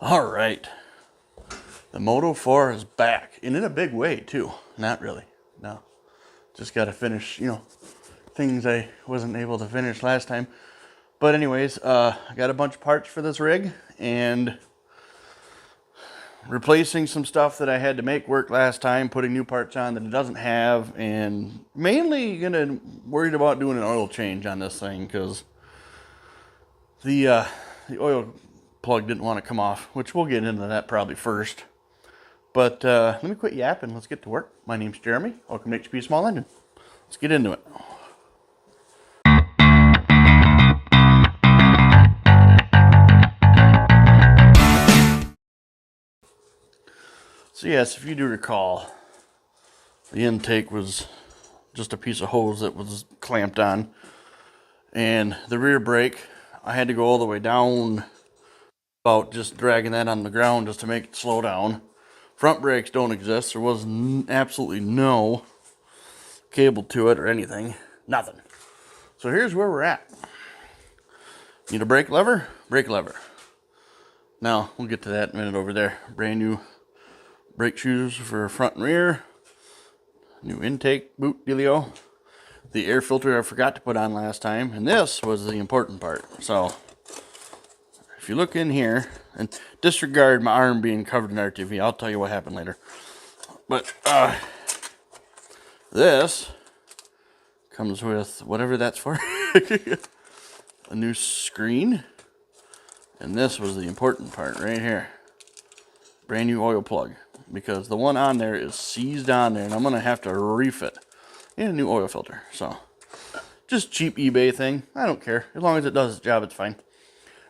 All right, the Moto 4 is back, and in a big way too. Not really, no. Just got to finish, things I wasn't able to finish last time. But anyways, I got a bunch of parts for this rig, and replacing some stuff that I had to make work last time, putting new parts on that it doesn't have, and mainly worried about doing an oil change on this thing because the oil plug didn't want to come off, which we'll get into that probably first. But let me quit yapping. Let's get to work. My name's Jeremy. Welcome to HP Small Engine. Let's get into it. So yes, if you do recall, the intake was just a piece of hose that was clamped on. And the rear brake, I had to go all the way down, about just dragging that on the ground just to make it slow down. Front brakes don't exist. There was absolutely no cable to it or anything. Nothing. So here's where we're at. Need a brake lever? Brake lever. Now, we'll get to that in a minute over there. Brand new brake shoes for front and rear. New intake boot dealio. The air filter I forgot to put on last time. And this was the important part. So, if you look in here, and disregard my arm being covered in RTV. I'll tell you what happened later. But, this comes with whatever that's for. A new screen. And this was the important part right here. Brand new oil plug. Because the one on there is seized on there, and I'm going to have to refit. And a new oil filter. So, just cheap eBay thing. I don't care. As long as it does its job, it's fine.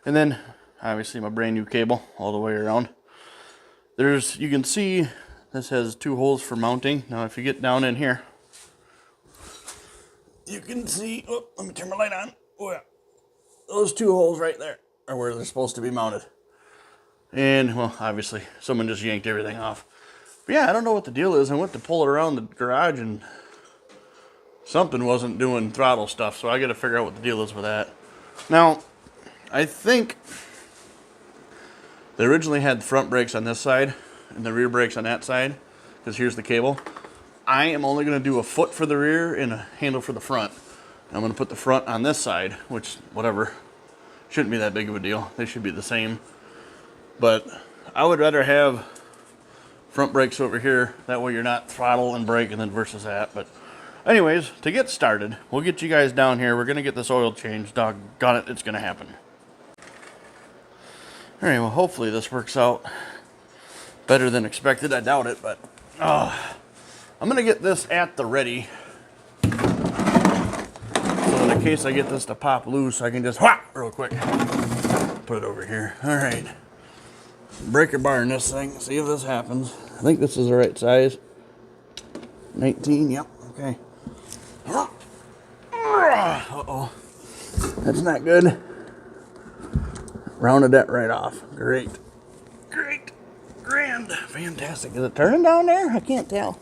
And then, obviously, my brand new cable all the way around. You can see, this has two holes for mounting. Now, if you get down in here, you can see, oh, let me turn my light on. Oh, yeah. Those two holes right there are where they're supposed to be mounted. And, well, obviously, someone just yanked everything off. But yeah, I don't know what the deal is. I went to pull it around the garage and something wasn't doing throttle stuff, so I got to figure out what the deal is with that. Now, I think they originally had front brakes on this side and the rear brakes on that side, because here's the cable. I am only going to do a foot for the rear and a handle for the front. I'm going to put the front on this side, which, whatever, shouldn't be that big of a deal. They should be the same. But I would rather have front brakes over here. That way you're not throttle and brake and then versus that. But anyways, to get started, we'll get you guys down here. We're going to get this oil changed. Doggone it, it's going to happen. Alright, well, hopefully this works out better than expected. I doubt it, but I'm going to get this at the ready. So in case I get this to pop loose, I can just whack real quick. Put it over here. Alright. Breaker bar in this thing. See if this happens. I think this is the right size. 19, yep, okay. Uh-oh. That's not good. Rounded that right off. Great. Great. Grand. Fantastic. Is it turning down there? I can't tell.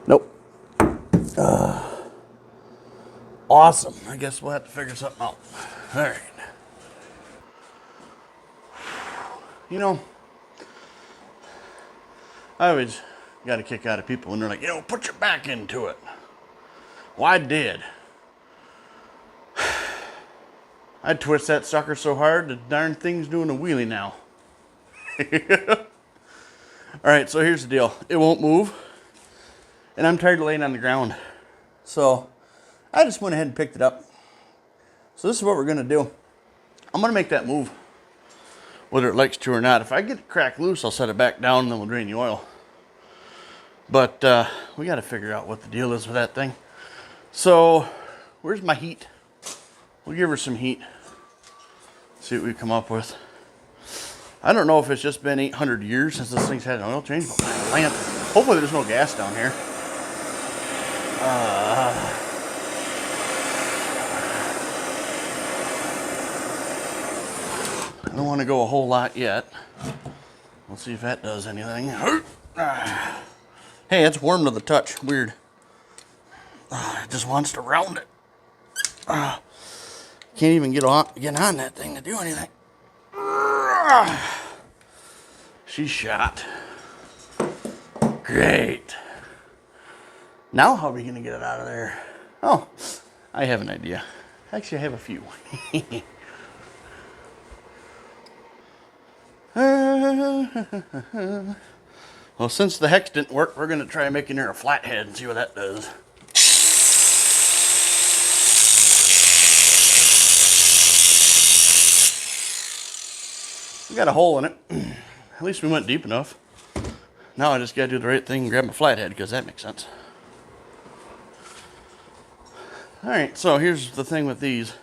Nope. Awesome. I guess we'll have to figure something out. All right. I always got a kick out of people when they're like, put your back into it. Well, I did. I twist that sucker so hard, the darn thing's doing a wheelie now. Alright, so here's the deal. It won't move. And I'm tired of laying on the ground. So, I just went ahead and picked it up. So this is what we're going to do. I'm going to make that move. Whether it likes to or not. If I get it cracked loose, I'll set it back down and then we'll drain the oil. But we got to figure out what the deal is with that thing. So, where's my heat? We'll give her some heat. See what we come up with. I don't know if it's just been 800 years since this thing's had an oil change, but my lamp. Hopefully there's no gas down here. I don't want to go a whole lot yet. We'll see if that does anything. Hey, it's warm to the touch. Weird. It just wants to round it. can't even get on that thing to do anything. She's shot. Great. Now how are we going to get it out of there? Oh, I have an idea. Actually, I have a few. Well, since the hex didn't work, we're going to try making her a flathead and see what that does. We got a hole in it. At least we went deep enough. Now I just got to do the right thing and grab my flathead, because that makes sense. Alright, so here's the thing with these.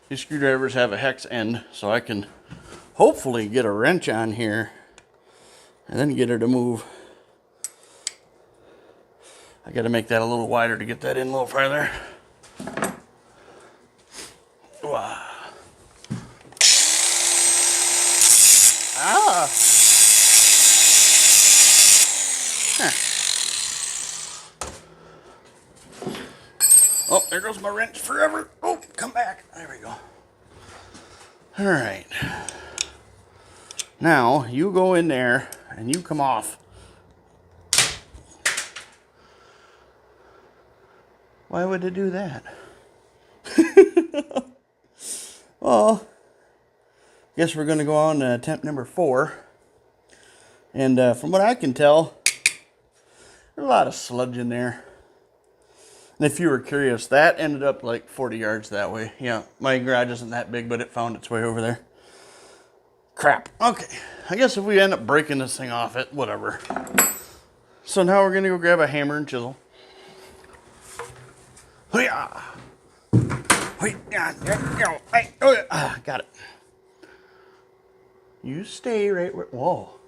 These screwdrivers have a hex end, so I can hopefully get a wrench on here and then get her to move. I got to make that a little wider to get that in a little farther. Wow. Ah! Huh. Oh, there goes my wrench forever. Oh, come back. There we go. All right. Now, you go in there and you come off. Why would it do that? Well, guess we're going to go on to attempt number 4. And from what I can tell, there's a lot of sludge in there. And if you were curious, that ended up like 40 yards that way. Yeah, my garage isn't that big, but it found its way over there. Crap. Okay, I guess if we end up breaking this thing off, it whatever. So now we're going to go grab a hammer and chisel. Got it. You stay right where... Whoa.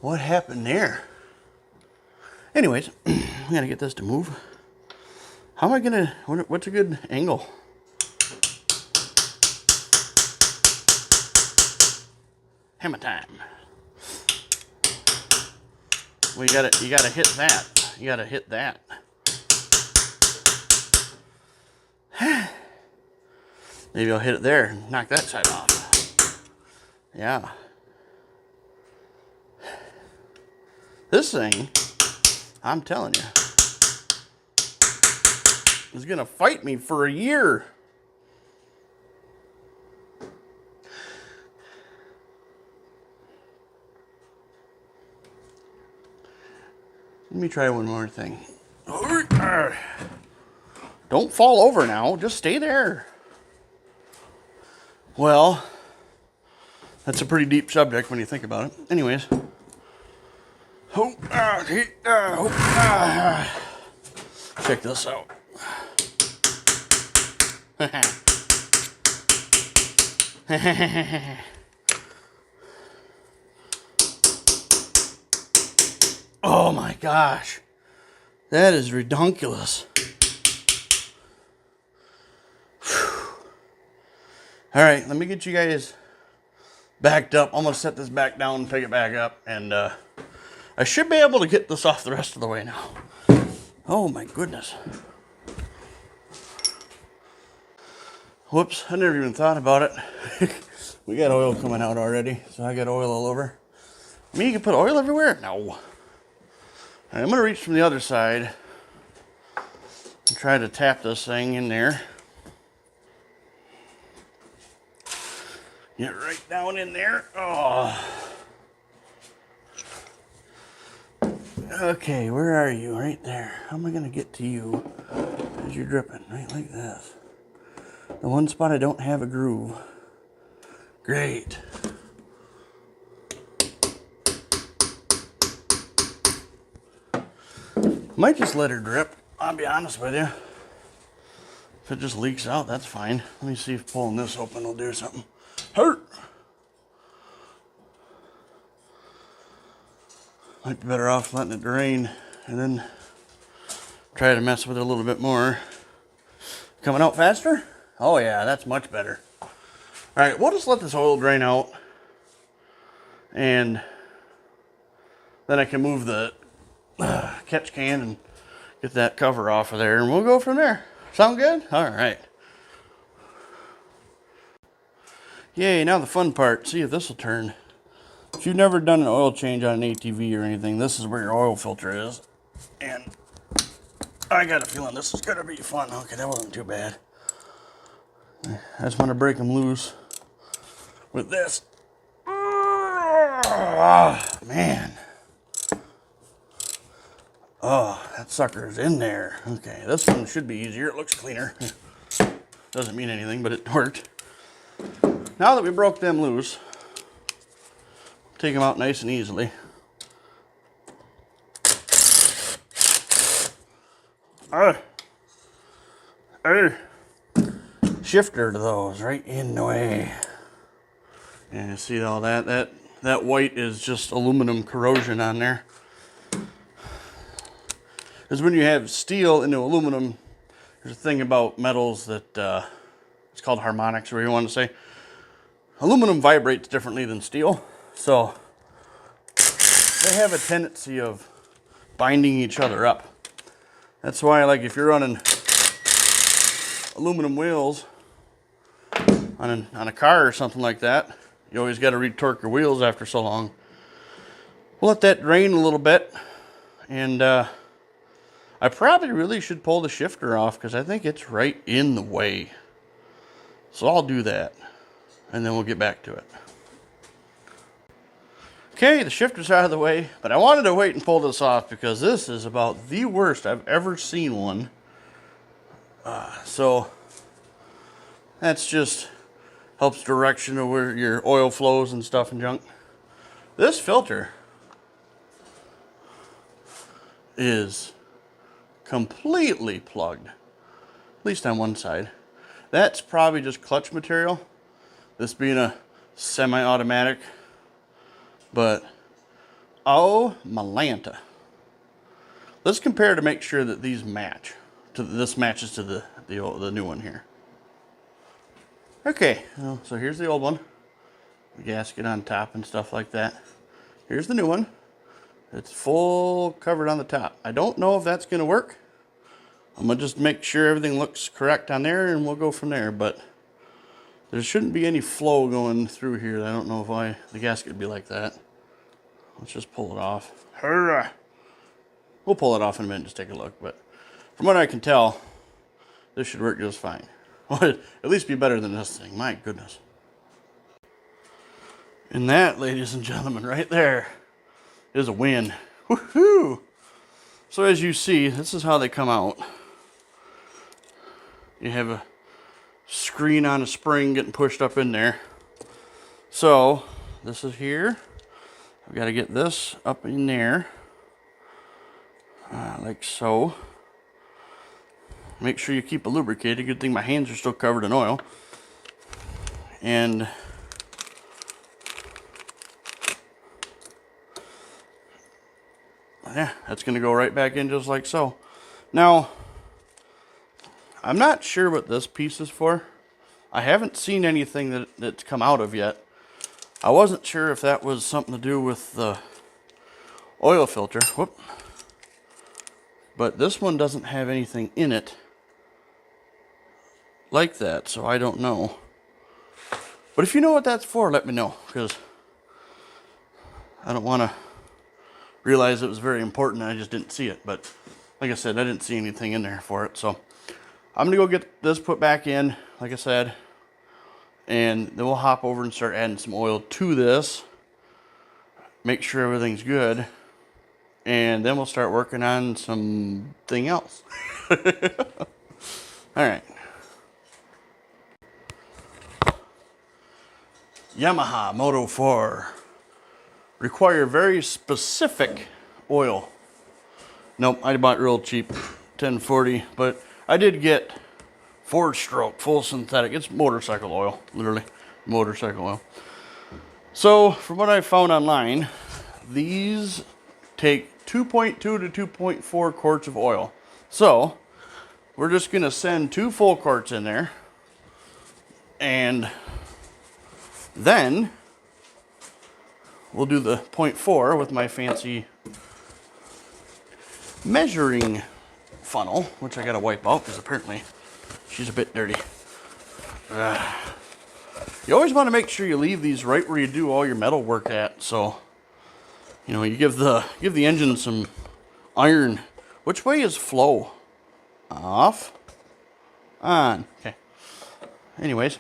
What happened there? Anyways, we gotta get this to move. How am I gonna... What's a good angle? Hammer time. Well, you gotta hit that. You gotta hit that. Maybe I'll hit it there and knock that side off. Yeah. This thing, I'm telling you, is gonna fight me for a year. Let me try one more thing. Don't fall over now, just stay there. Well, that's a pretty deep subject when you think about it. Anyways. Check this out. Oh my gosh. That is redonkulous. All right, let me get you guys backed up. I'm gonna set this back down and pick it back up, and I should be able to get this off the rest of the way now. Oh my goodness. Whoops, I never even thought about it. We got oil coming out already, so I got oil all over. I mean, you can put oil everywhere? No. All right, I'm gonna reach from the other side and try to tap this thing in there. Get right down in there. Oh. Okay, where are you? Right there. How am I going to get to you as you're dripping? Right like this. The one spot I don't have a groove. Great. Might just let her drip. I'll be honest with you. If it just leaks out, that's fine. Let me see if pulling this open will do something. Hurt! Might be better off letting it drain and then try to mess with it a little bit more. Coming out faster? Oh yeah, that's much better. Alright, we'll just let this oil drain out. And then I can move the catch can and get that cover off of there. And we'll go from there. Sound good? Alright. Yay, now the fun part. See if this will turn. If you've never done an oil change on an ATV or anything, this is where your oil filter is. And I got a feeling this is gonna be fun. Okay, that wasn't too bad. I just want to break them loose with this. Oh, man. Oh, that sucker is in there. Okay, this one should be easier. It looks cleaner. Doesn't mean anything, but it worked. Now that we broke them loose, take them out nice and easily. Shifter to those right in the way. And you see all that? That white is just aluminum corrosion on there. Because when you have steel into aluminum, there's a thing about metals that it's called harmonics, or you want to say. Aluminum vibrates differently than steel, so they have a tendency of binding each other up. That's why, like, if you're running aluminum wheels on a car or something like that, you always got to retorque your wheels after so long. We'll let that drain a little bit, and I probably really should pull the shifter off because I think it's right in the way. So I'll do that, and then we'll get back to it. Okay, the shifter's out of the way, but I wanted to wait and pull this off because this is about the worst I've ever seen one. So that's just helps direction of where your oil flows and stuff and junk. This filter is completely plugged, at least on one side. That's probably just clutch material, this being a semi-automatic, but oh Malanta. Let's compare to make sure that these match. This matches to the new one here. Okay, so here's the old one. The gasket on top and stuff like that. Here's the new one. It's full covered on the top. I don't know if that's going to work. I'm going to just make sure everything looks correct on there and we'll go from there. But there shouldn't be any flow going through here. I don't know why the gasket would be like that. Let's just pull it off. Hurrah! We'll pull it off in a minute, just take a look. But from what I can tell, this should work just fine. Well, at least be better than this thing. My goodness. And that, ladies and gentlemen, right there is a win. Woohoo! So as you see, this is how they come out. You have a screen on a spring getting pushed up in there. So this is here. I've got to get this up in there, like so. Make sure you keep it lubricated. Good thing my hands are still covered in oil. And yeah, that's going to go right back in just like so. Now, I'm not sure what this piece is for. I haven't seen anything that's come out of yet. I wasn't sure if that was something to do with the oil filter. Whoop. But this one doesn't have anything in it like that, so I don't know. But if you know what that's for, let me know, because I don't want to realize it was very important and I just didn't see it. But like I said, I didn't see anything in there for it, so I'm gonna go get this put back in, like I said, and then we'll hop over and start adding some oil to this, make sure everything's good, and then we'll start working on something else. All right. Yamaha Moto 4 require very specific oil. Nope, I bought real cheap, 1040, but I did get 4-stroke full synthetic. It's motorcycle oil, literally motorcycle oil. So from what I found online, these take 2.2 to 2.4 quarts of oil. So we're just gonna send 2 full quarts in there, and then we'll do the 0.4 with my fancy measuring funnel, which I gotta wipe out because apparently she's a bit dirty. You always want to make sure you leave these right where you do all your metal work at. So, you know, you give the engine some iron. Which way is flow? Off. On. Okay. Anyways.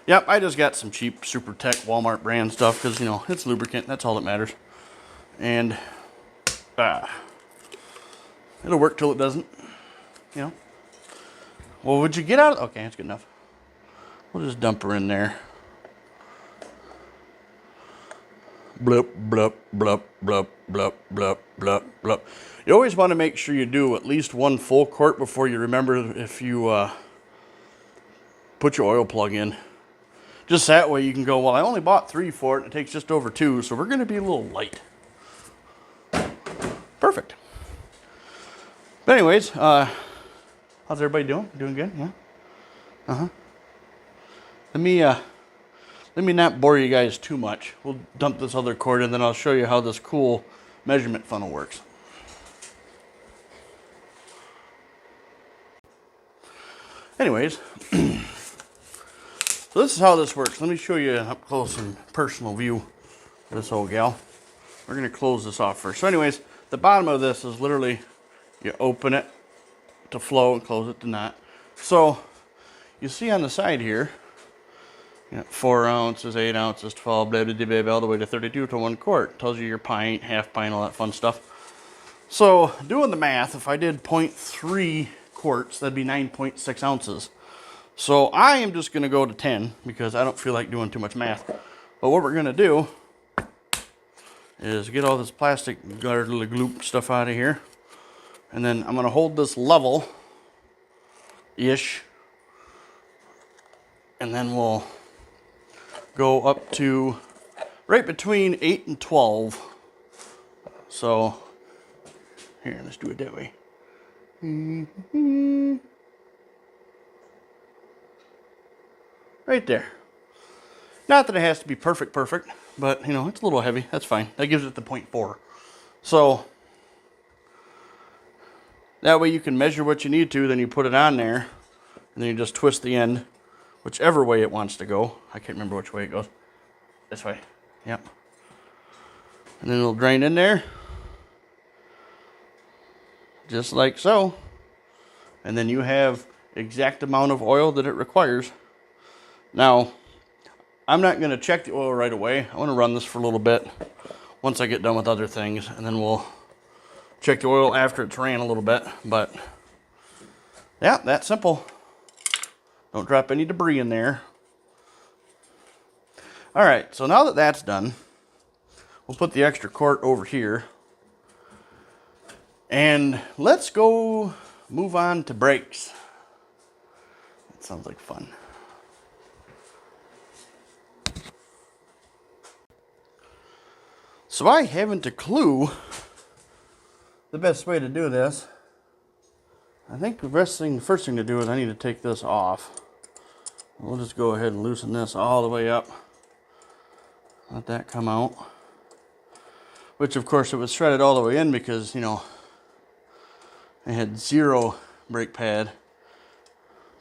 Yep, I just got some cheap Super Tech Walmart brand stuff because, you know, it's lubricant. That's all that matters. And it'll work till it doesn't. You know. Well, would you get out? Okay, that's good enough. We'll just dump her in there. Blup, blup, blup, blup, blup, blup, blup, blup. You always want to make sure you do at least one full quart before you remember if you put your oil plug in. Just that way you can go, well, I only bought 3 for it. It takes just over 2, so we're going to be a little light. Perfect. But anyways, how's everybody doing? Doing good? Yeah? Uh-huh. Let me not bore you guys too much. We'll dump this other cord and then I'll show you how this cool measurement funnel works. Anyways, so this is how this works. Let me show you an up close and personal view of this old gal. We're going to close this off first. So anyways, the bottom of this is literally, you open it to flow and close it to not. So you see on the side here, you know, 4 ounces, 8 ounces, 12, blah, blah, blah, blah, all the way to 32 to 1 quart. Tells you your pint, half pint, all that fun stuff. So doing the math, if I did 0.3 quarts, that'd be 9.6 ounces. So I am just going to go to 10 because I don't feel like doing too much math. But what we're going to do is get all this plastic little gloop stuff out of here. And then I'm going to hold this level-ish. And then we'll go up to right between 8 and 12. So here, let's do it that way. Right there. Not that it has to be perfect, but you know, it's a little heavy. That's fine. That gives it the 0.4. So that way you can measure what you need to, then you put it on there, and then you just twist the end whichever way it wants to go. I can't remember which way it goes. This way. Yep. And then it'll drain in there. Just like so. And then you have exact amount of oil that it requires. Now, I'm not going to check the oil right away. I want to run this for a little bit once I get done with other things. And then we'll check the oil after it's ran a little bit. But, yeah, that's simple. Don't drop any debris in there. All right, so now that that's done, we'll put the extra quart over here. And let's go move on to brakes. That sounds like fun. So I haven't a clue the best way to do this. I think the first thing to do is I need to take this off. We'll just go ahead and loosen this all the way up. Let that come out. Which of course it was threaded all the way in because, you know, I had 0 brake pad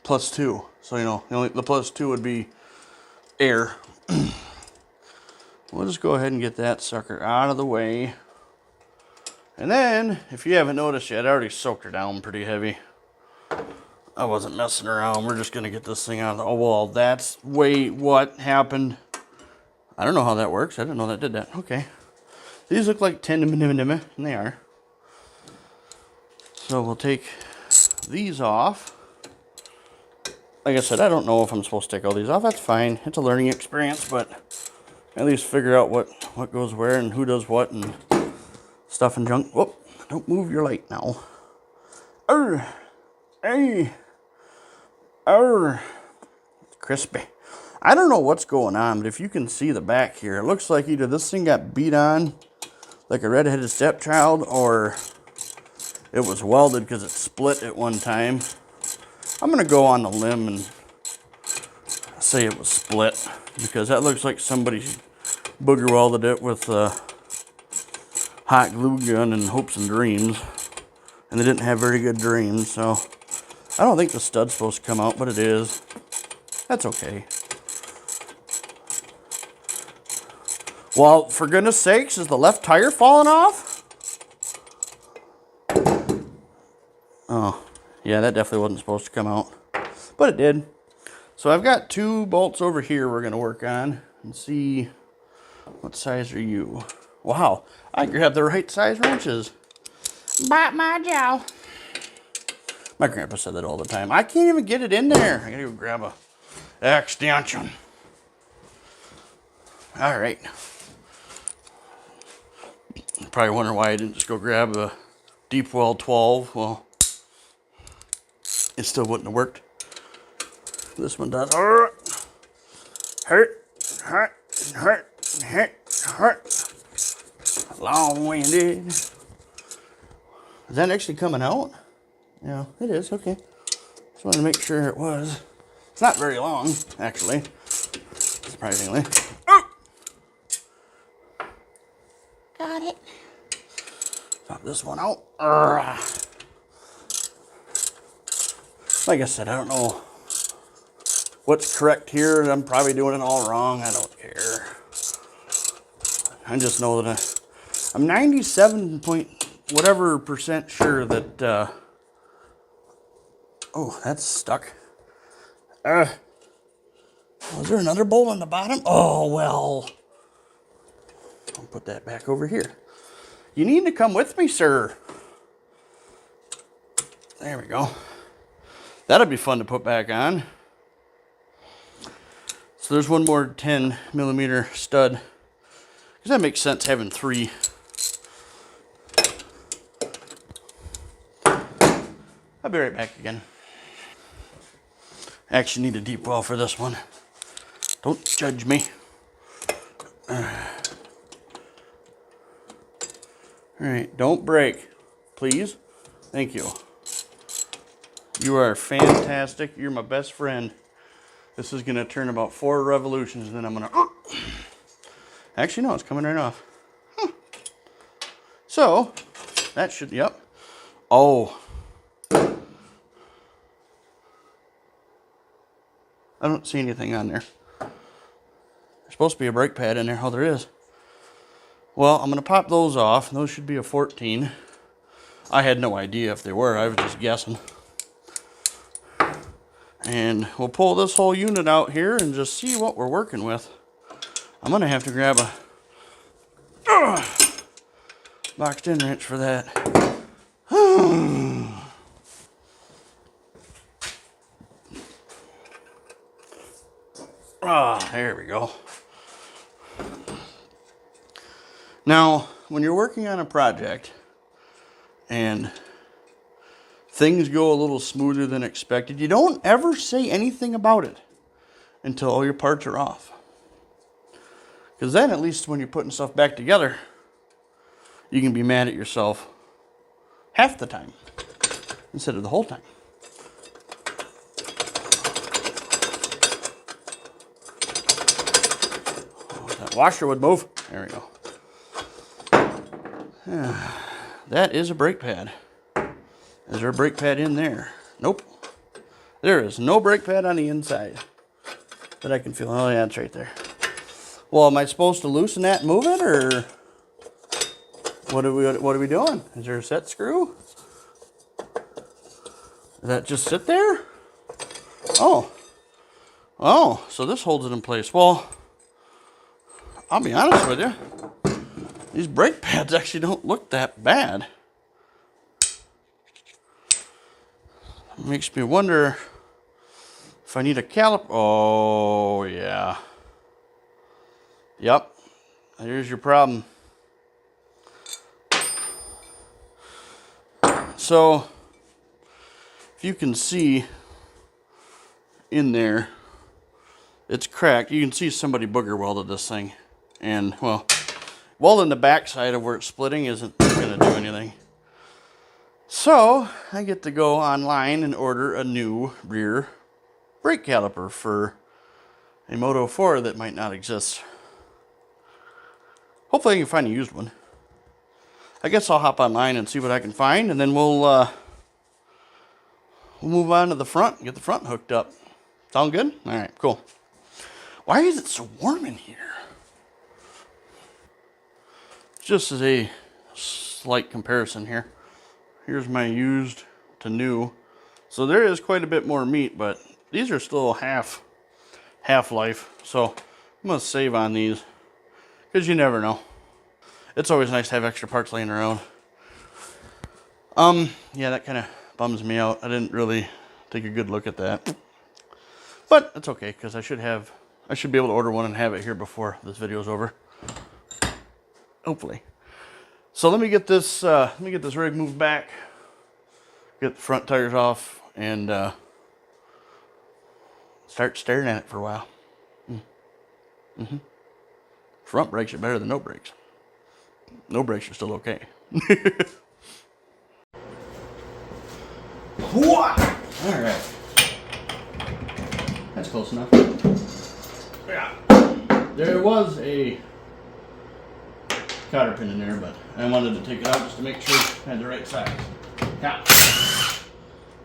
plus 2. So, you know, the plus 2 would be air. We'll just go ahead and get that sucker out of the way. And then, if you haven't noticed yet, I already soaked her down pretty heavy. I wasn't messing around. We're just going to get this thing out of the... Oh, well, that's... Wait, what happened? I don't know how that works. I didn't know that did that. Okay. These look like 10 and they are. So we'll take these off. Like I said, I don't know if I'm supposed to take all these off. That's fine. It's a learning experience, but at least figure out what goes where and who does what and stuff and junk. Whoop, don't move your light now. Hey. It's crispy. I don't know what's going on, but if you can see the back here, it looks like either this thing got beat on like a redheaded stepchild or it was welded because it split at one time. I'm going to go on the limb and say it was split because that looks like somebody booger welded it with a hot glue gun in hopes and dreams. And they didn't have very good dreams, so I don't think the stud's supposed to come out, but it is. That's okay. Well, for goodness sakes, is the left tire falling off? Oh, yeah, that definitely wasn't supposed to come out. But it did. So I've got 2 bolts over here we're going to work on and see what size are you. Wow, I grabbed the right size wrenches. Bite my jaw. My grandpa said that all the time. I can't even get it in there. I gotta go grab a extension. All right. You're probably wondering why I didn't just go grab a deep well 12. Well, it still wouldn't have worked. This one does. Hurt, hurt, hurt, hurt, hurt. Long-winded. Is that actually coming out? Yeah, it is. Okay. Just wanted to make sure it was. It's not very long, actually. Surprisingly. Oh! Got it. Pop this one out. Like I said, I don't know what's correct here. I'm probably doing it all wrong. I don't care. I just know that I'm 97 point whatever percent sure that, oh, that's stuck. Was there another bolt on the bottom? Oh, well. I'll put that back over here. You need to come with me, sir. There we go. That'll be fun to put back on. So there's one more 10 millimeter stud. Because that makes sense having 3. I'll be right back again. I actually need a deep well for this one. Don't judge me. All right, don't break, please. Thank you. You are fantastic. You're my best friend. This is gonna turn about 4 revolutions, and then I'm gonna. Actually, no, it's coming right off. So that should. Yep. Oh. I don't see anything on there. There's supposed to be a brake pad in there. Oh, there is. Well, I'm going to pop those off. Those should be a 14. I had no idea if they were. I was just guessing. And we'll pull this whole unit out here and just see what we're working with. I'm going to have to grab a boxed in wrench for that. There we go. Now, when you're working on a project and things go a little smoother than expected, you don't ever say anything about it until all your parts are off. Because then, at least when you're putting stuff back together, you can be mad at yourself half the time instead of the whole time. Washer would move. There we go. That is a brake pad. Is there a brake pad in there? Nope. There is no brake pad on the inside that I can feel. Oh yeah, it's right there. Well, am I supposed to loosen that and move it, or what are we doing? Is there a set screw? Does that just sit there? Oh. Oh, so this holds it in place. Well, I'll be honest with you. These brake pads actually don't look that bad. It makes me wonder if I need a caliper. Oh, yeah. Yep. Here's your problem. So, if you can see in there, it's cracked. You can see somebody booger welded this thing. And, well, welding the backside of where it's splitting isn't going to do anything. So, I get to go online and order a new rear brake caliper for a Moto 4 that might not exist. Hopefully I can find a used one. I guess I'll hop online and see what I can find, and then we'll move on to the front and get the front hooked up. Sound good? All right, cool. Why is it so warm in here? just as a slight comparison here, here's my used to new. So there is quite a bit more meat, but these are still half-life. So I'm gonna save on these because you never know. It's always nice to have extra parts laying around. Yeah, that kind of bums me out. I didn't really take a good look at that, but it's okay because I should be able to order one and have it here before this video is over, hopefully. So let me get this rig moved back, get the front tires off, and start staring at it for a while. Front brakes are better than no brakes. No brakes are still okay. Alright. That's close enough. Yeah. There was a cotter pin in there, but I wanted to take it out just to make sure it had the right size. Yeah.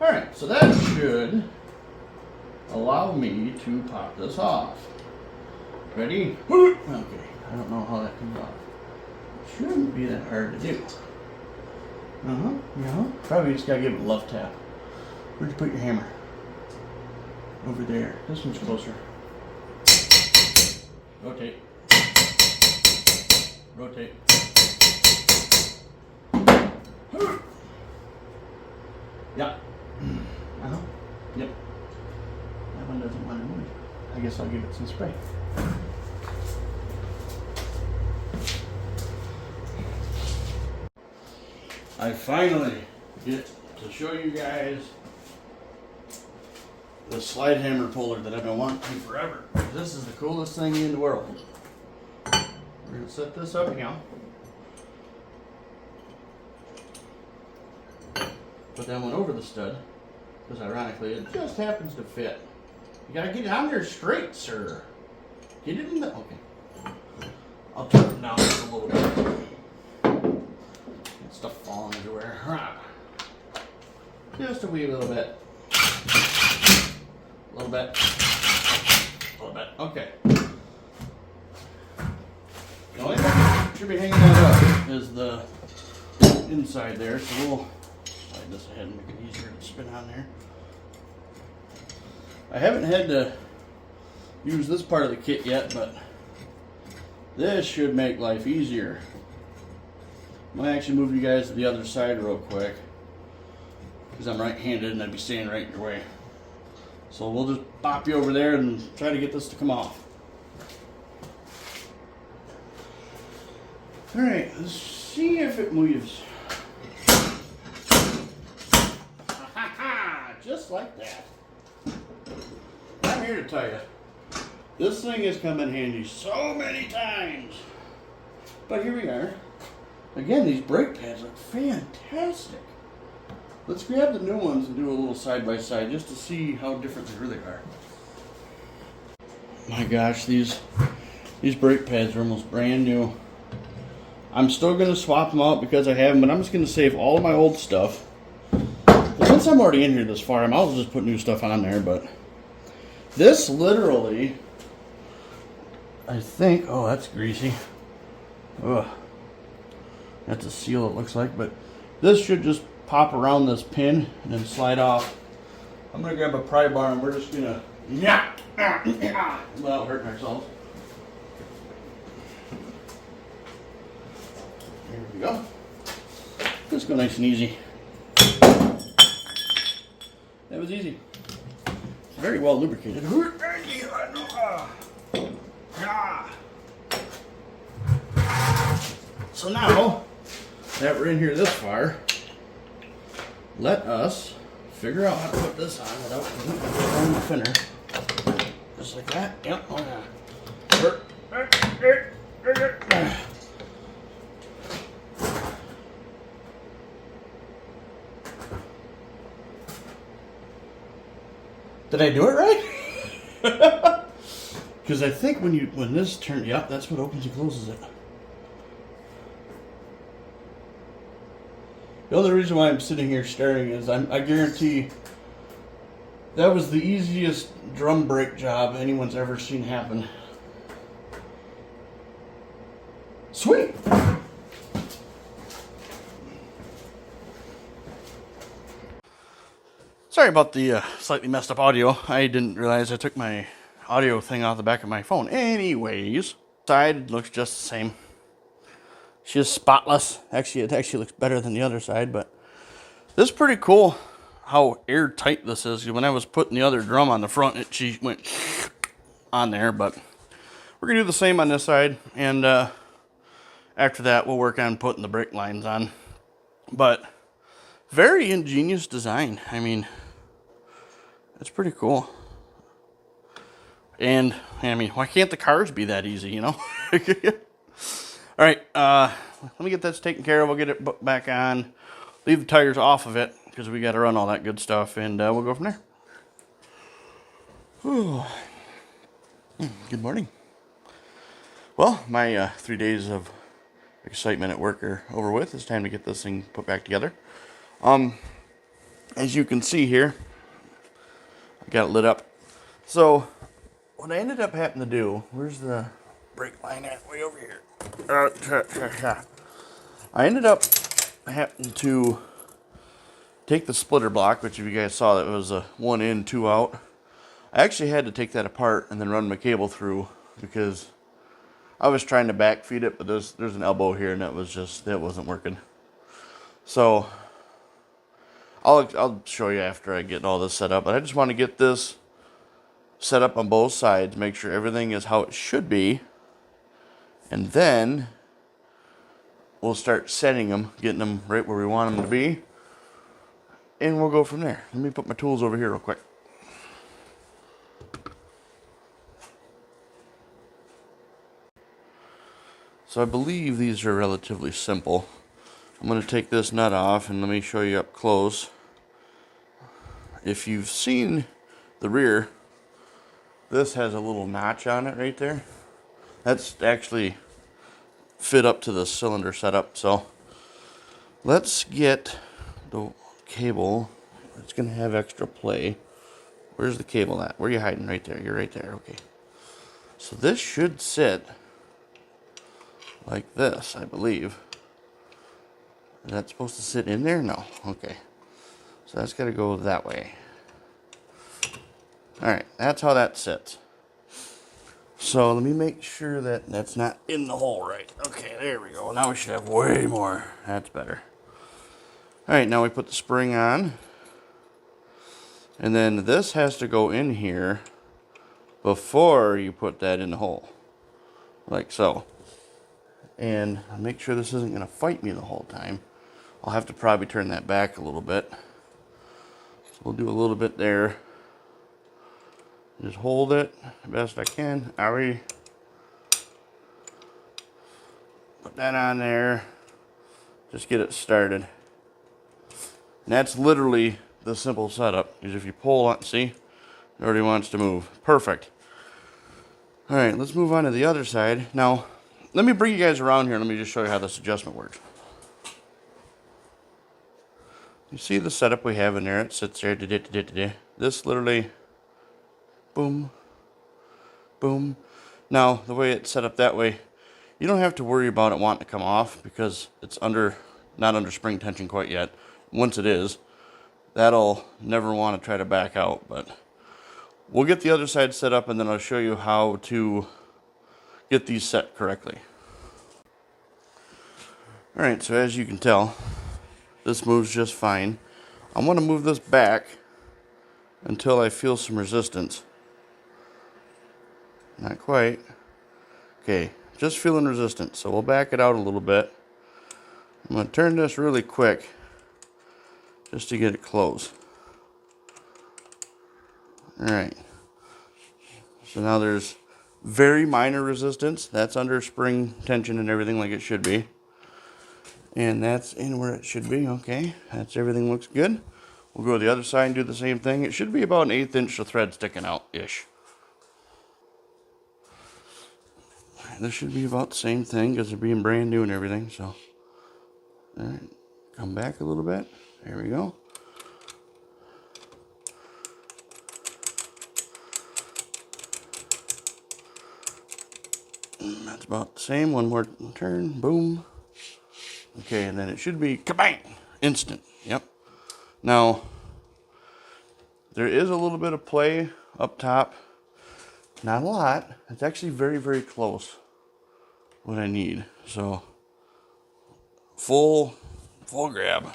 Alright, so that should allow me to pop this off. Ready? Okay. I don't know how that comes off. Shouldn't be that hard to do. Yeah. Probably just gotta give it a love tap. Where'd you put your hammer? Over there. This one's closer. Rotate. Rotate. Yeah. Yep. That one doesn't want to move. I guess I'll give it some spray. I finally get to show you guys the slide hammer puller that I've been wanting forever. This is the coolest thing in the world. We're going to set this up now. Put that one over the stud, because ironically it just happens to fit. You got to get it on there straight, sir. Get it in the... Okay. I'll turn it down just a little bit. Stuff falling everywhere. Just a wee little bit. A little bit. A little bit. Okay. The only thing that should be hanging that up is the inside there. So we'll slide this ahead and make it easier to spin on there. I haven't had to use this part of the kit yet, but this should make life easier. I'm going to actually move you guys to the other side real quick, because I'm right-handed and I'd be standing right in your way. So we'll just pop you over there and try to get this to come off. Alright, let's see if it moves. Just like that. I'm here to tell you, this thing has come in handy so many times. But here we are. Again, these brake pads look fantastic. Let's grab the new ones and do a little side-by-side just to see how different they really are. My gosh, these brake pads are almost brand new. I'm still going to swap them out because I have them, but I'm just going to save all of my old stuff. But since I'm already in here this far, I might as well just put new stuff on there. But this literally, I think, oh, that's greasy. Ugh. That's a seal, it looks like, but this should just pop around this pin and then slide off. I'm going to grab a pry bar and we're just going to without hurting ourselves. Here we go. Just go nice and easy. That was easy. It's very well lubricated. So now that we're in here this far, let us figure out how to put this on without throwing the finner. Just like that. Yep. Oh yeah. Did I do it right? Because I think when this turns, yep, that's what opens and closes it. The only reason why I'm sitting here staring is I guarantee that was the easiest drum brake job anyone's ever seen happen. Sweet! Sorry about the slightly messed up audio. I didn't realize I took my audio thing off the back of my phone. Anyways, side looks just the same. She is spotless. Actually, it actually looks better than the other side, but this is pretty cool how airtight this is. When I was putting the other drum on the front, she went on there, but we're gonna do the same on this side, and after that, we'll work on putting the brake lines on. But very ingenious design. I mean, it's pretty cool. And I mean, why can't the cars be that easy, you know? All right, let me get this taken care of. We'll get it back on. Leave the tires off of it because we got to run all that good stuff, and we'll go from there. Whew. Good morning. Well, my 3 days of excitement at work are over with. It's time to get this thing put back together. As you can see here, I got it lit up. So what I ended up having to do, where's the brake line at? Way over here. I ended up having to take the splitter block, which if you guys saw, that was a 1 in, 2 out. I actually had to take that apart and then run my cable through because I was trying to backfeed it, but there's an elbow here and that wasn't working. So I'll show you after I get all this set up, but I just want to get this set up on both sides, make sure everything is how it should be, and then we'll start setting them, getting them right where we want them to be, and we'll go from there. Let me put my tools over here real quick. So I believe these are relatively simple. I'm going to take this nut off and let me show you up close. If you've seen the rear, this has a little notch on it right there. That's actually fit up to the cylinder setup. So let's get the cable. It's going to have extra play. Where's the cable at? Where are you hiding? Right there. You're right there. Okay. So this should sit like this, I believe. Is that supposed to sit in there? No. Okay. So that's got to go that way. Alright, that's how that sits. So let me make sure that that's not in the hole right. Okay, there we go. Now we should have way more. That's better. Alright, now we put the spring on. And then this has to go in here before you put that in the hole. Like so. And make sure this isn't going to fight me the whole time. I'll have to probably turn that back a little bit. So we'll do a little bit there. Just hold it the best I can. Alright. Put that on there. Just get it started. And that's literally the simple setup. Is if you pull on, see, it already wants to move. Perfect. Alright, let's move on to the other side. Now, let me bring you guys around here. Let me just show you how this adjustment works. You see the setup we have in there? It sits there. This literally, boom, boom. Now, the way it's set up that way, you don't have to worry about it wanting to come off because it's not under spring tension quite yet. Once it is, that'll never want to try to back out. But we'll get the other side set up and then I'll show you how to get these set correctly. Alright, so as you can tell, this moves just fine. I want to move this back until I feel some resistance. Not quite. Okay, just feeling resistance. So we'll back it out a little bit. I'm going to turn this really quick just to get it close. Alright. So now there's very minor resistance. That's under spring tension and everything like it should be. And that's in where it should be. Okay, that's everything looks good. We'll go to the other side and do the same thing. It should be about 1/8 inch of thread sticking out-ish. This should be about the same thing because they're being brand new and everything. So, all right, come back a little bit. There we go. That's about the same. One more turn. Boom. Okay, and then it should be kabang! Instant. Yep. Now, There is a little bit of play up top. Not a lot. It's actually very, very close what I need. So full grab.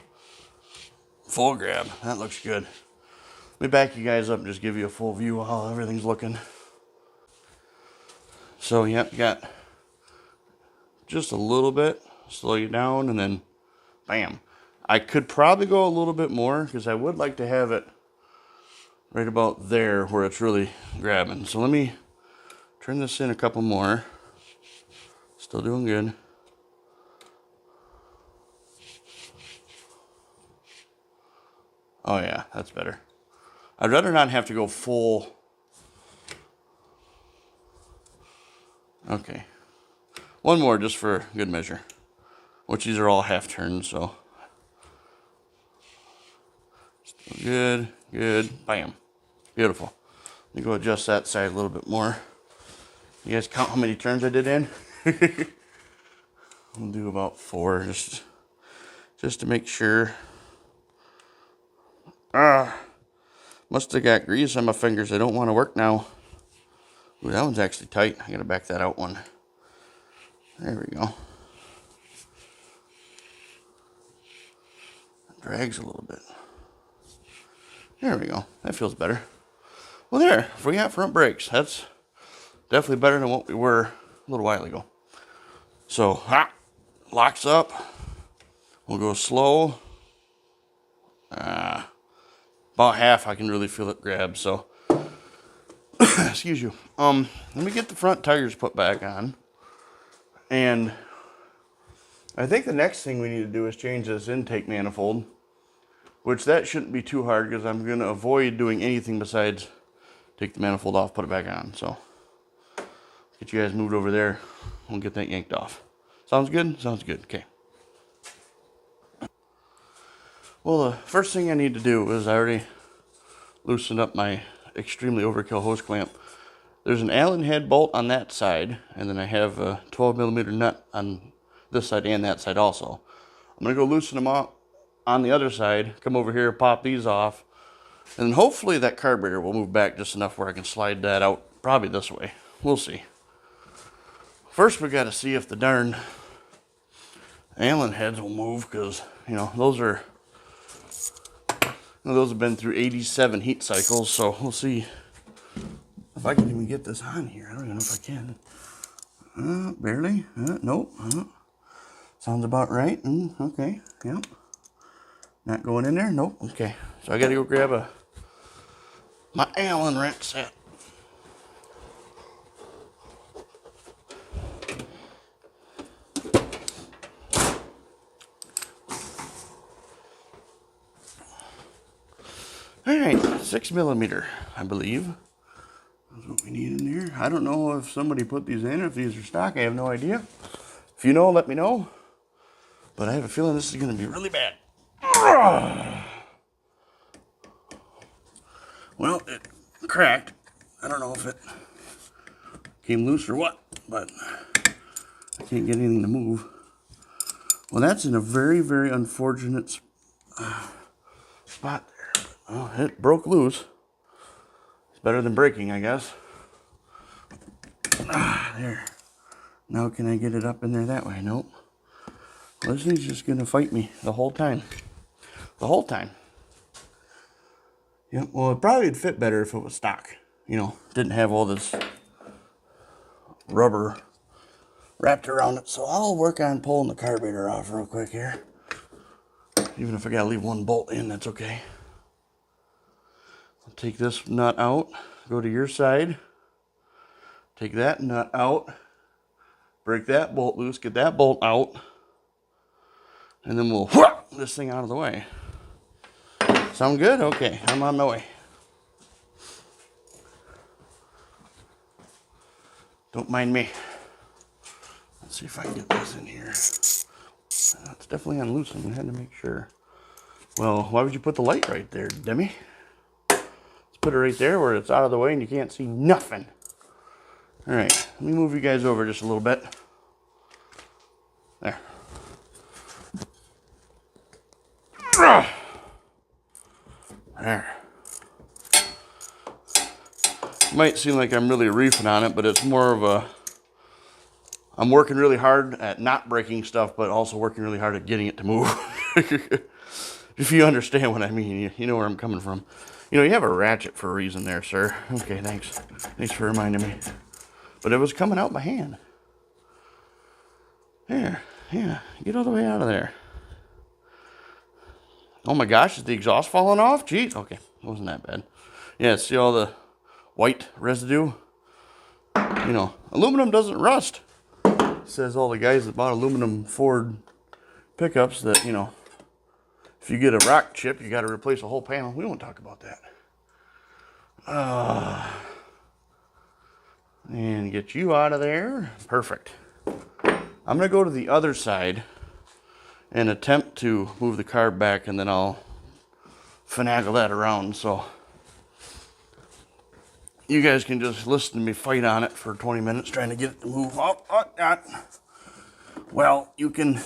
Full grab. That looks good. Let me back you guys up and just give you a full view of how everything's looking. So, yep, got just a little bit. Slow you down and then bam. I could probably go a little bit more because I would like to have it right about there where it's really grabbing. So let me turn this in a couple more. Still doing good. Oh yeah, that's better. I'd rather not have to go full. Okay. One more just for good measure. Which these are all half turns, so. Still good, good, bam. Beautiful. Let me go adjust that side a little bit more. You guys count how many turns I did in? We'll do about 4 just to make sure. Must have got grease on my fingers. They don't want to work now. Ooh, that one's actually tight. I gotta back that out one. There we go. It drags a little bit. There we go. That feels better. Well, there. If we got front brakes, that's definitely better than what we were a little while ago. So, locks up. We'll go slow. About half, I can really feel it grab. So, excuse you. Let me get the front tires put back on. And I think the next thing we need to do is change this intake manifold, which that shouldn't be too hard because I'm going to avoid doing anything besides take the manifold off, put it back on. So, get you guys moved over there. We'll get that yanked off. Sounds good? Sounds good. Okay. Well, the first thing I need to do is I already loosened up my extremely overkill hose clamp. There's an Allen head bolt on that side, and then I have a 12mm nut on this side and that side also. I'm going to go loosen them up on the other side, come over here, pop these off, and then hopefully that carburetor will move back just enough where I can slide that out, probably this way. We'll see. First, we got to see if the darn Allen heads will move, because, you know, those have been through 87 heat cycles, so we'll see if I can even get this on here. I don't even know if I can. Barely. Nope. Sounds about right. Okay. Yep. Not going in there? Nope. Okay. So I got to go grab my Allen wrench set. All right, 6mm, I believe. That's what we need in there. I don't know if somebody put these in or if these are stock. I have no idea. If you know, let me know. But I have a feeling this is going to be really bad. Well, it cracked. I don't know if it came loose or what, but I can't get anything to move. Well, that's in a very, very unfortunate spot there. Oh, it broke loose. It's better than breaking, I guess. There. Now can I get it up in there that way? Nope. Well, this thing's just going to fight me the whole time. The whole time. Yep, well, it probably would fit better if it was stock. You know, didn't have all this rubber wrapped around it. So I'll work on pulling the carburetor off real quick here. Even if I gotta leave one bolt in, that's okay. I'll take this nut out, go to your side, take that nut out, break that bolt loose, get that bolt out, and then we'll whoop this thing out of the way. Sound good? Okay, I'm on my way. Don't mind me. Let's see if I can get this in here. It's definitely unloosened. I had to make sure. Well, why would you put the light right there, Demi? Let's put it right there where it's out of the way and you can't see nothing. All right, let me move you guys over just a little bit. There. There. Might seem like I'm really reefing on it, but it's more of a, I'm working really hard at not breaking stuff, but also working really hard at getting it to move. If you understand what I mean, you know where I'm coming from. You know, you have a ratchet for a reason there, sir. Okay, thanks. Thanks for reminding me. But it was coming out by hand. There, yeah, get all the way out of there. Oh my gosh, is the exhaust falling off? Jeez, okay, it wasn't that bad. Yeah, see all the white residue? You know, aluminum doesn't rust. It says all the guys that bought aluminum Ford pickups that, you know, if you get a rock chip, you got to replace a whole panel. We won't talk about that. And get you out of there. Perfect. I'm going to go to the other side and attempt to move the car back, and then I'll finagle that around. So you guys can just listen to me fight on it for 20 minutes trying to get it to move. Well, you can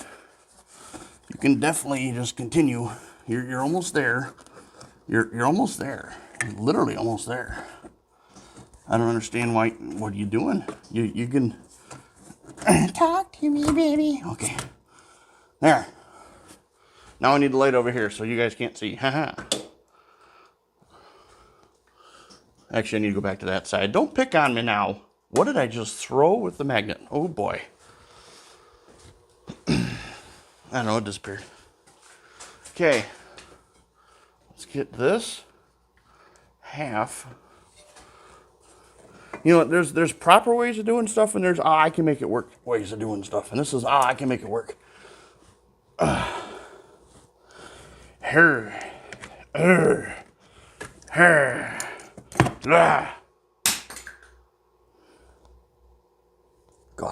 definitely just continue. You're almost there. You're almost there. You're literally almost there. I don't understand why. What are you doing? You can talk to me, baby. Okay. There. Now I need the light over here so you guys can't see. Haha. Actually, I need to go back to that side. Don't pick on me now. What did I just throw with the magnet? Oh boy. I don't know, it disappeared. Okay. Let's get this half. You know, there's proper ways of doing stuff, and there's I can make it work ways of doing stuff. And this is I can make it work. Got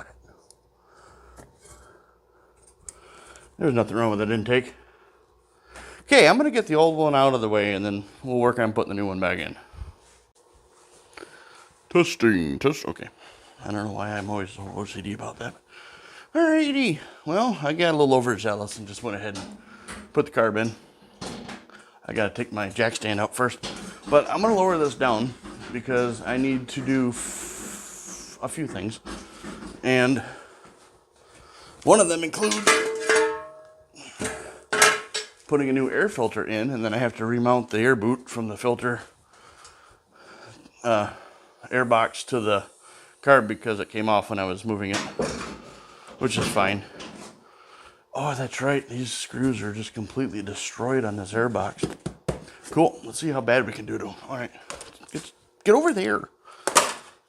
it. There's nothing wrong with that intake. Okay, I'm going to get the old one out of the way, and then we'll work on putting the new one back in. Testing. Okay. I don't know why I'm always so OCD about that. Alrighty. Well, I got a little overzealous and just went ahead and put the carb in. I got to take my jack stand out first. But I'm going to lower this down because I need to do a few things. And one of them includes putting a new air filter in, and then I have to remount the air boot from the filter air box to the carb because it came off when I was moving it, which is fine. Oh, that's right. These screws are just completely destroyed on this air box. Cool. Let's see how bad we can do to them. All right. Get over there.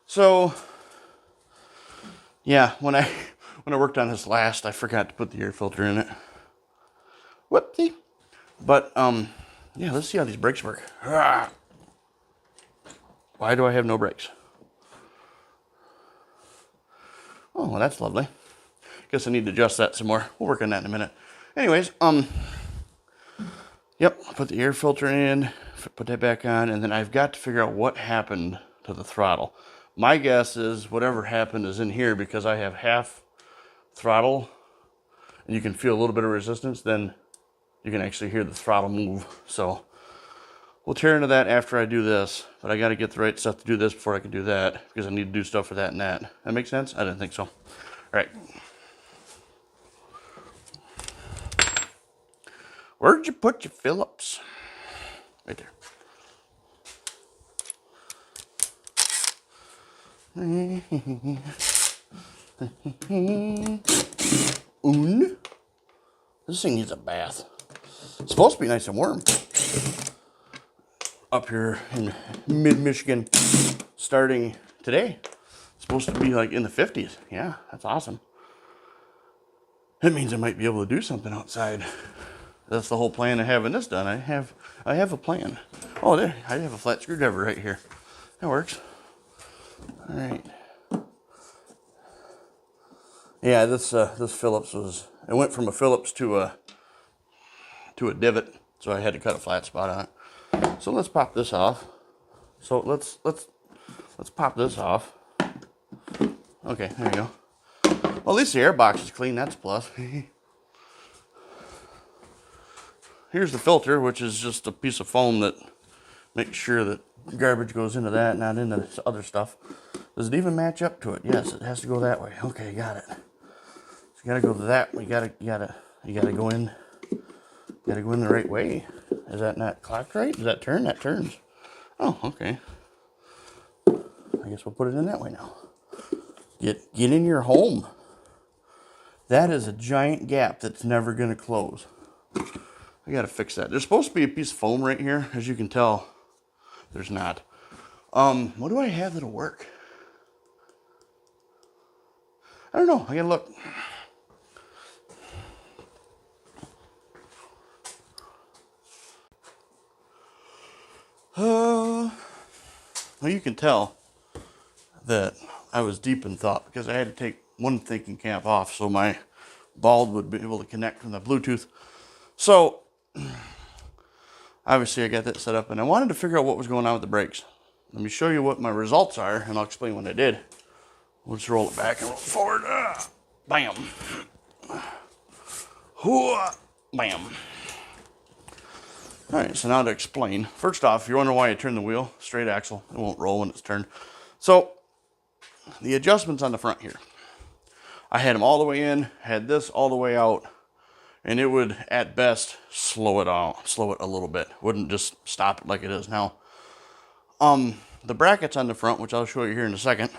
So, yeah, when I worked on this last, I forgot to put the air filter in it. Whoopsie. But, yeah, let's see how these brakes work. Why do I have no brakes? Oh, well, that's lovely. Guess I need to adjust that some more. We'll work on that in a minute. Anyways, yep, put the air filter in, put that back on, and then I've got to figure out what happened to the throttle. My guess is whatever happened is in here because I have half throttle, and you can feel a little bit of resistance, then you can actually hear the throttle move. So we'll tear into that after I do this, but I got to get the right stuff to do this before I can do that because I need to do stuff for that and that. That makes sense? I didn't think so. All right. Where'd you put your Phillips? Right there. This thing needs a bath. It's supposed to be nice and warm up here in mid-Michigan starting today. It's supposed to be like in the 50s. Yeah, that's awesome. That means I might be able to do something outside. That's the whole plan of having this done. I have a plan. Oh, there, I have a flat screwdriver right here. That works. All right. Yeah, this Phillips was. It went from a Phillips to a divot, so I had to cut a flat spot on it. So let's pop this off. So let's pop this off. Okay, there you go. Well, at least the air box is clean. That's a plus. Here's the filter, which is just a piece of foam that makes sure that garbage goes into that, not into this other stuff. Does it even match up to it? Yes, it has to go that way. Okay, got it. So you gotta go that. You gotta go in. Gotta go in the right way. Is that not clocked right? Does that turn? That turns. Oh, okay. I guess we'll put it in that way now. Get in your home. That is a giant gap that's never gonna close. I gotta fix that. There's supposed to be a piece of foam right here. As you can tell, there's not. What do I have that'll work? I don't know. I gotta look. Well, you can tell that I was deep in thought because I had to take one thinking cap off so my bulb would be able to connect from the Bluetooth. So, obviously I got that set up and I wanted to figure out what was going on with the brakes. Let me show you what my results are and I'll explain what I did. We'll just roll it back and roll it forward. Bam. Bam. Alright, so now to explain. First off, if you're wondering why I turned the wheel, straight axle, it won't roll when it's turned. So, the adjustments on the front here. I had them all the way in, had this all the way out, and it would, at best, slow it a little bit. Wouldn't just stop it like it is now. The brackets on the front, which I'll show you here in a second,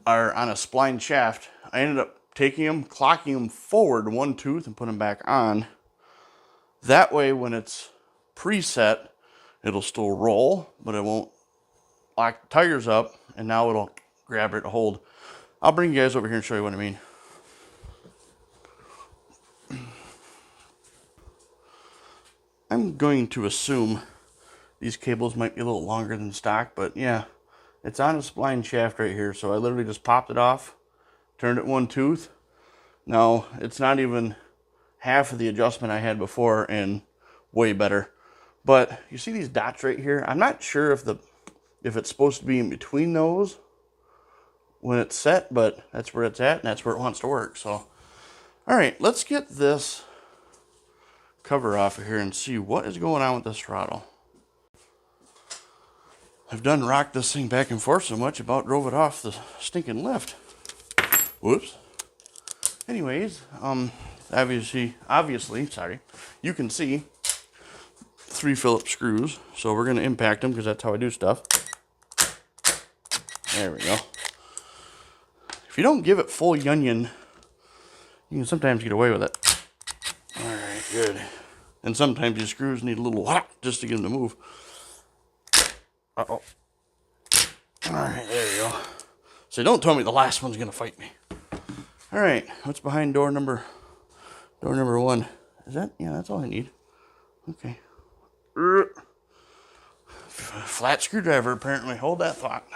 are on a spline shaft. I ended up taking them, clocking them forward one tooth and putting them back on. That way, when it's preset, it'll still roll, but it won't lock the tires up, and now it'll grab it to hold. I'll bring you guys over here and show you what I mean. I'm going to assume these cables might be a little longer than stock, but yeah, it's on a spline shaft right here, so I literally just popped it off, turned it one tooth. Now, it's not even half of the adjustment I had before and way better. But you see these dots right here? I'm not sure if it's supposed to be in between those when it's set, but that's where it's at and that's where it wants to work. So, all right, let's get this cover off of here and see what is going on with this throttle. I've done rocked this thing back and forth so much, about drove it off the stinking lift. Whoops. Anyways, obviously, sorry, you can see 3 Phillips screws. So we're going to impact them because that's how I do stuff. There we go. If you don't give it full yunion, you can sometimes get away with it. All right, good. And sometimes your screws need a little whack just to get them to move. Uh-oh. All right, there you go. So don't tell me the last one's going to fight me. All right, what's behind door number 1? Is that? Yeah, that's all I need. Okay. Flat screwdriver, apparently. Hold that thought.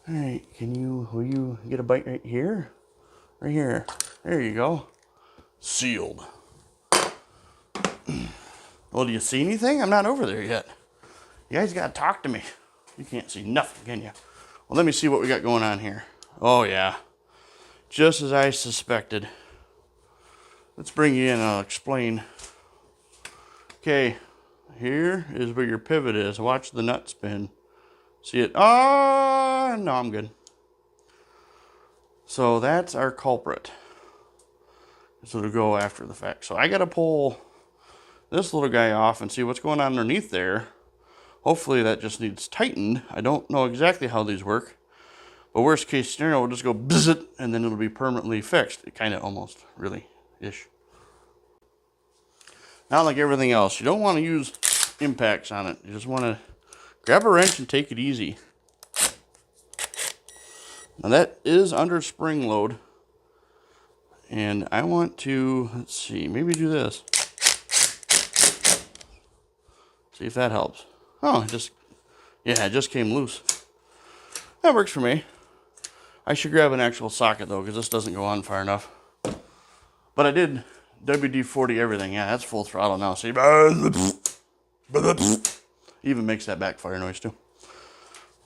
All right, will you get a bite right here? Right here. There you go. Sealed. Well, do you see anything? I'm not over there yet. You guys got to talk to me. You can't see nothing, can you? Well, let me see what we got going on here. Oh, yeah. Just as I suspected. Let's bring you in and I'll explain. Okay, here is where your pivot is. Watch the nut spin. See it? Oh, no, I'm good. So that's our culprit. So to go after the fact. So I got to pull this little guy off and see what's going on underneath there. Hopefully that just needs tightened. I don't know exactly how these work. But worst case scenario, we'll just go bzzz and then it'll be permanently fixed. It kind of almost really-ish. Not like everything else. You don't want to use impacts on it. You just want to grab a wrench and take it easy. Now that is under spring load. And I want to, let's see, maybe do this. See if that helps. Oh, it just came loose. That works for me. I should grab an actual socket though, because this doesn't go on far enough. But I did WD-40 everything. Yeah, that's full throttle now. See? Even makes that backfire noise too.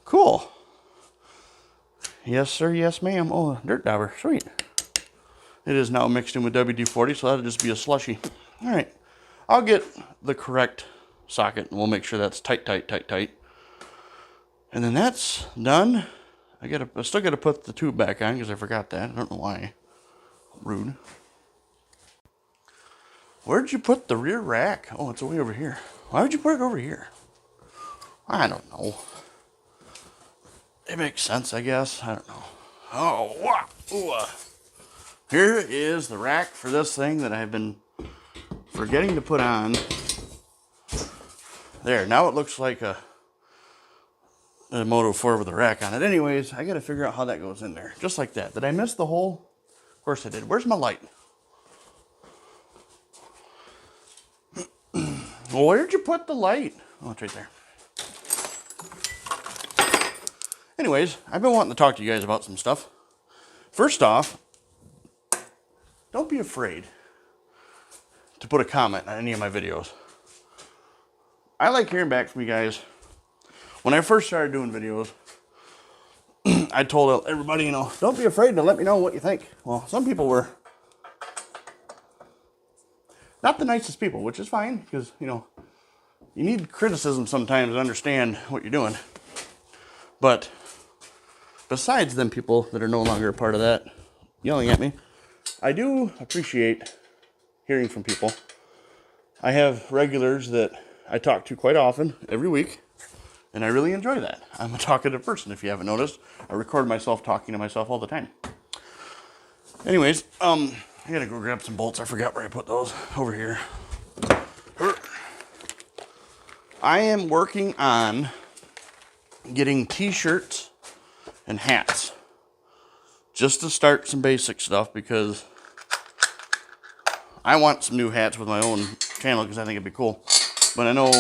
Cool. Yes, sir. Yes, ma'am. Oh, dirt dauber. Sweet. It is now mixed in with WD-40, so that'll just be a slushy. All right. I'll get the correct socket and we'll make sure that's tight. And then that's done. I still gotta put the tube back on because I forgot that. I don't know why. Rude. Where'd you put the rear rack? Oh, it's way over here. Why would you put it over here? I don't know. It makes sense, I guess. I don't know. Oh, wow. Ooh, here is the rack for this thing that I've been forgetting to put on. There, now it looks like a Moto 4 with a rack on it. Anyways, I gotta figure out how that goes in there. Just like that. Did I miss the hole? Of course I did. Where's my light? Well, where'd you put the light? Oh, it's right there. Anyways, I've been wanting to talk to you guys about some stuff. First off, don't be afraid to put a comment on any of my videos. I like hearing back from you guys. When I first started doing videos, I told everybody, you know, don't be afraid to let me know what you think. Well, some people were not the nicest people, which is fine because, you know, you need criticism sometimes to understand what you're doing. But besides them people that are no longer a part of that yelling at me, I do appreciate hearing from people. I have regulars that I talk to quite often, every week, and I really enjoy that. I'm a talkative person, if you haven't noticed. I record myself talking to myself all the time. Anyways, I gotta go grab some bolts. I forgot where I put those. Over here. I am working on getting t-shirts and hats. Just to start some basic stuff because I want some new hats with my own channel because I think it'd be cool. But I know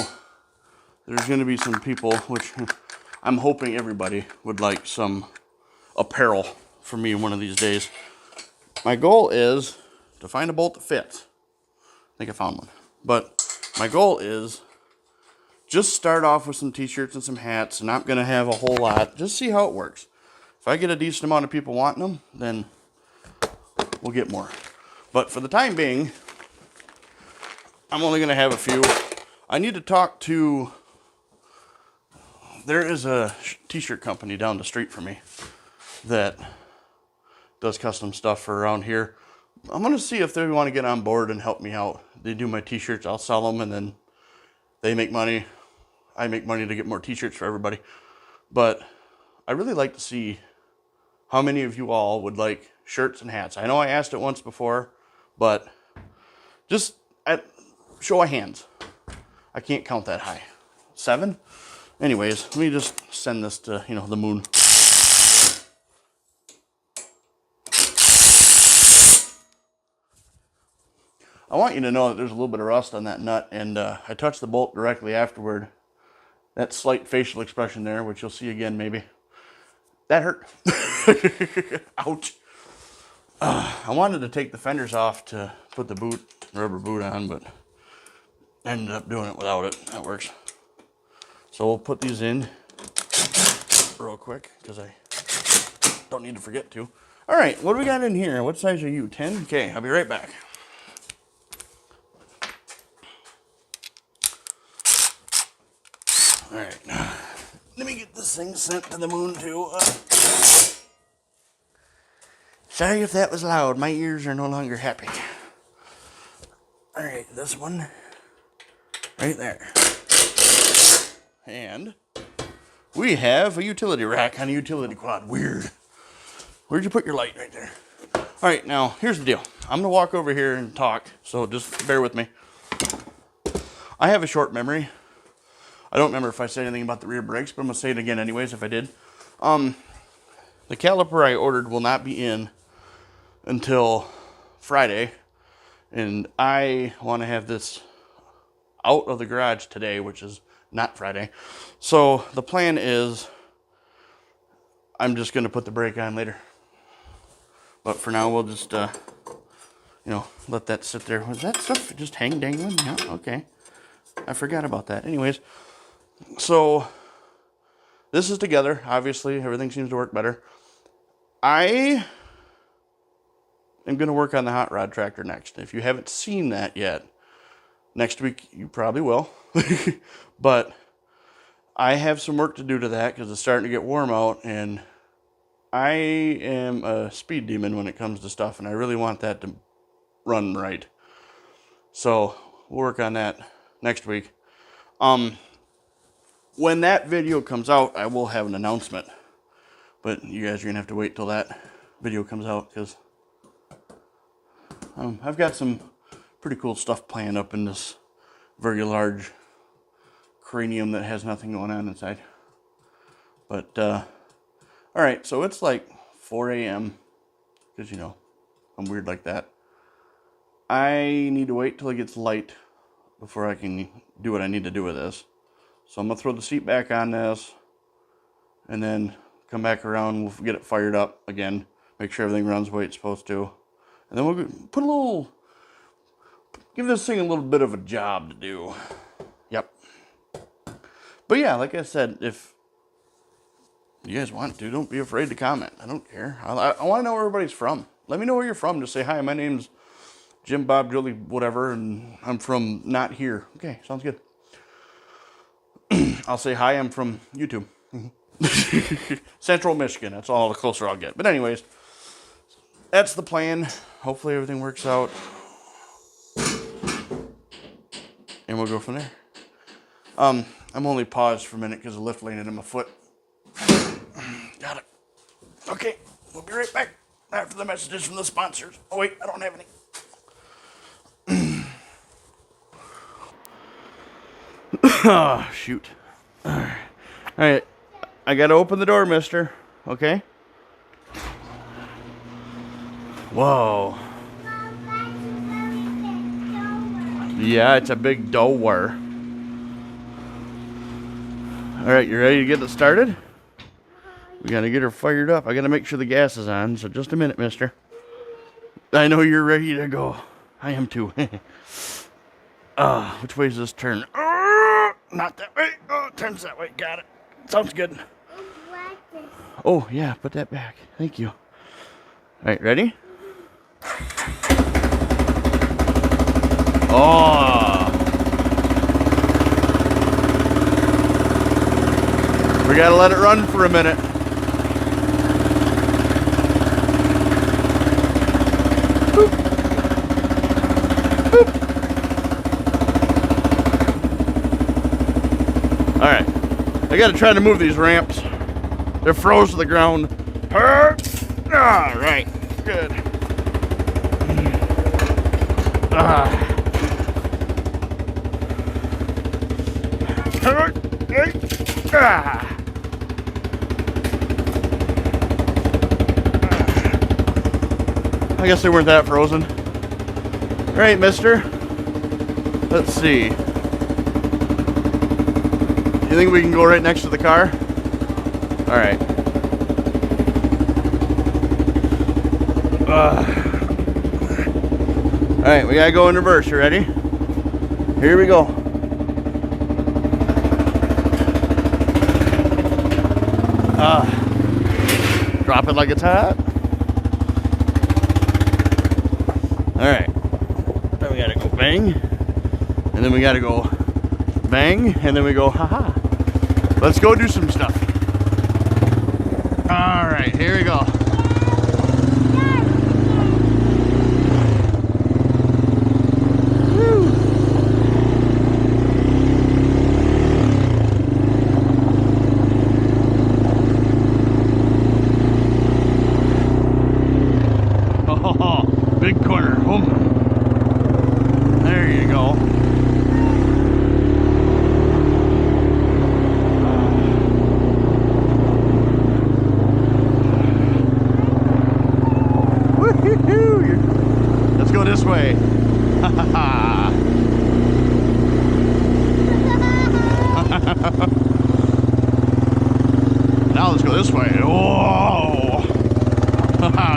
there's going to be some people, which I'm hoping everybody would like some apparel for me one of these days. My goal is to find a bolt that fits. I think I found one. But my goal is just start off with some t-shirts and some hats, and I'm going to have a whole lot. Just see how it works. If I get a decent amount of people wanting them, then we'll get more. But for the time being, I'm only going to have a few. I need to talk to... There is a t-shirt company down the street from me that does custom stuff for around here. I'm going to see if they want to get on board and help me out. They do my t-shirts, I'll sell them, and then they make money. I make money to get more t-shirts for everybody. But I really like to see how many of you all would like shirts and hats. I know I asked it once before, but just at show of hands. I can't count that high. 7? Anyways, let me just send this to, you know, the moon. I want you to know that there's a little bit of rust on that nut, and I touched the bolt directly afterward. That slight facial expression there, which you'll see again maybe. That hurt. Ouch. I wanted to take the fenders off to put the rubber boot on, but I ended up doing it without it. That works. So we'll put these in real quick because I don't need to forget to. All right, what do we got in here? What size are you? 10? Okay, I'll be right back. All right, let me get this thing sent to the moon too. Sorry if that was loud. My ears are no longer happy. All right, this one right there. And we have a utility rack on a utility quad. Weird. Where'd you put your light? Right there. All right, now here's the deal. I'm gonna walk over here and talk, so just bear with me. I have a short memory. I don't remember if I said anything about the rear brakes, but I'm gonna say it again anyways if I did. The caliper I ordered will not be in until Friday, and I want to have this out of the garage today, which is not Friday. So the plan is I'm just going to put the brake on later. But for now, we'll just, you know, let that sit there. Was that stuff just dangling? Yeah, okay. I forgot about that. Anyways, so this is together. Obviously, everything seems to work better. I am going to work on the hot rod tractor next. If you haven't seen that yet, Next week, you probably will. But I have some work to do to that because it's starting to get warm out, and I am a speed demon when it comes to stuff, and I really want that to run right. So we'll work on that next week. When that video comes out, I will have an announcement. But you guys are going to have to wait till that video comes out, because I've got some pretty cool stuff planned up in this very large cranium that has nothing going on inside. But, alright, so it's like 4 a.m. because, you know, I'm weird like that. I need to wait till it gets light before I can do what I need to do with this. So I'm going to throw the seat back on this, and then come back around, we'll get it fired up again, make sure everything runs the way it's supposed to. And then we'll put a little, give this thing a little bit of a job to do. Yep. But yeah, like I said, if you guys want to, don't be afraid to comment. I don't care. I want to know where everybody's from. Let me know where you're from. Just say, hi, my name's Jim, Bob, Julie, whatever, and I'm from not here. Okay, sounds good. I'll say, hi, I'm from YouTube. Central Michigan. That's all the closer I'll get. But anyways, that's the plan. Hopefully everything works out. And we'll go from there. I'm only paused for a minute because the lift landed in my foot. Got it. Okay, we'll be right back after the messages from the sponsors. Oh wait, I don't have any. Oh, shoot. Alright, I gotta open the door, mister. Okay? Whoa. Yeah, it's a big door. Alright, you ready to get it started? We gotta get her fired up. I gotta make sure the gas is on, so just a minute, mister. I know you're ready to go. I am too. Which way does this turn? Not that way. Oh, it turns that way. Got it. Sounds good. Oh, yeah, put that back. Thank you. Alright, ready? Oh! We gotta let it run for a minute. Boop. Boop. Alright. I gotta try to move these ramps. They're froze to the ground. Alright. Good. I guess they weren't that frozen. Alright, mister. Let's see. You think we can go right next to the car? Alright. Alright, we gotta go in reverse. You ready? Here we go. Drop it like it's hot. Alright. Then we gotta go bang. And then we gotta go bang. And then we go haha. Let's go do some stuff. Alright, here we go. Big corner. Oh. There you go. Woo-hoo-hoo. Let's go this way. Now let's go this way. Whoa!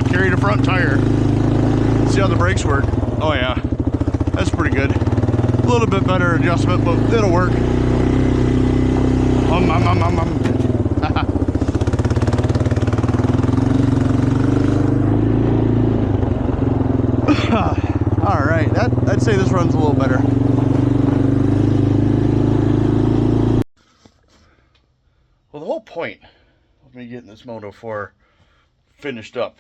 Carry the front tire. See how the brakes work. Oh yeah, that's pretty good. A little bit better adjustment, but it'll work. All right, I'd say this runs a little better. Well, the whole point of me getting this Moto 4 finished up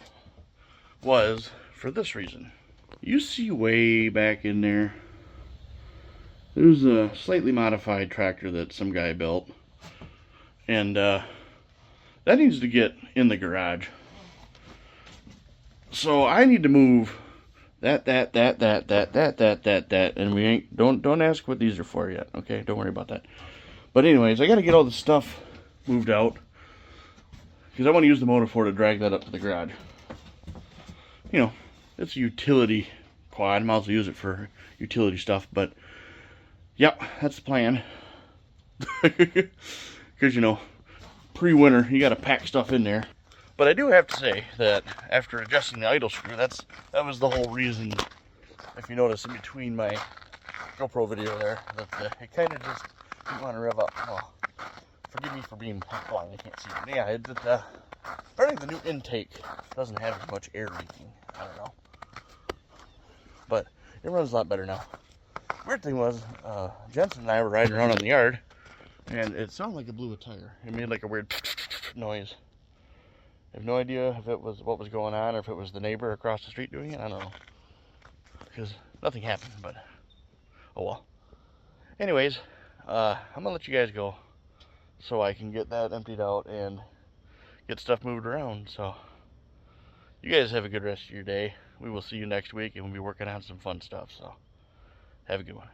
was for this reason. You see way back in there, there's a slightly modified tractor that some guy built, and that needs to get in the garage. So I need to move that, and we ain't, don't ask what these are for yet, okay? Don't worry about that. But anyways, I gotta get all the stuff moved out, because I want to use the Moto 4 to drag that up to the garage. You know, it's a utility quad, I might as well use it for utility stuff, but yep, that's the plan. Because, you know, pre-winter, you gotta pack stuff in there. But I do have to say that after adjusting the idle screw, that was the whole reason, if you notice in between my GoPro video there, that it kind of just didn't want to rev up. Well, forgive me for being blind, I can't see it. Yeah, apparently the new intake doesn't have as much air leaking. I don't know. But it runs a lot better now. Weird thing was, Jensen and I were riding around in the yard, and it sounded like it blew a tire. It made like a weird noise. I have no idea if it was what was going on or if it was the neighbor across the street doing it. I don't know. Because nothing happened, but oh well. Anyways, I'm going to let you guys go so I can get that emptied out and get stuff moved around. So you guys have a good rest of your day. We will see you next week, and we'll be working on some fun stuff. So have a good one.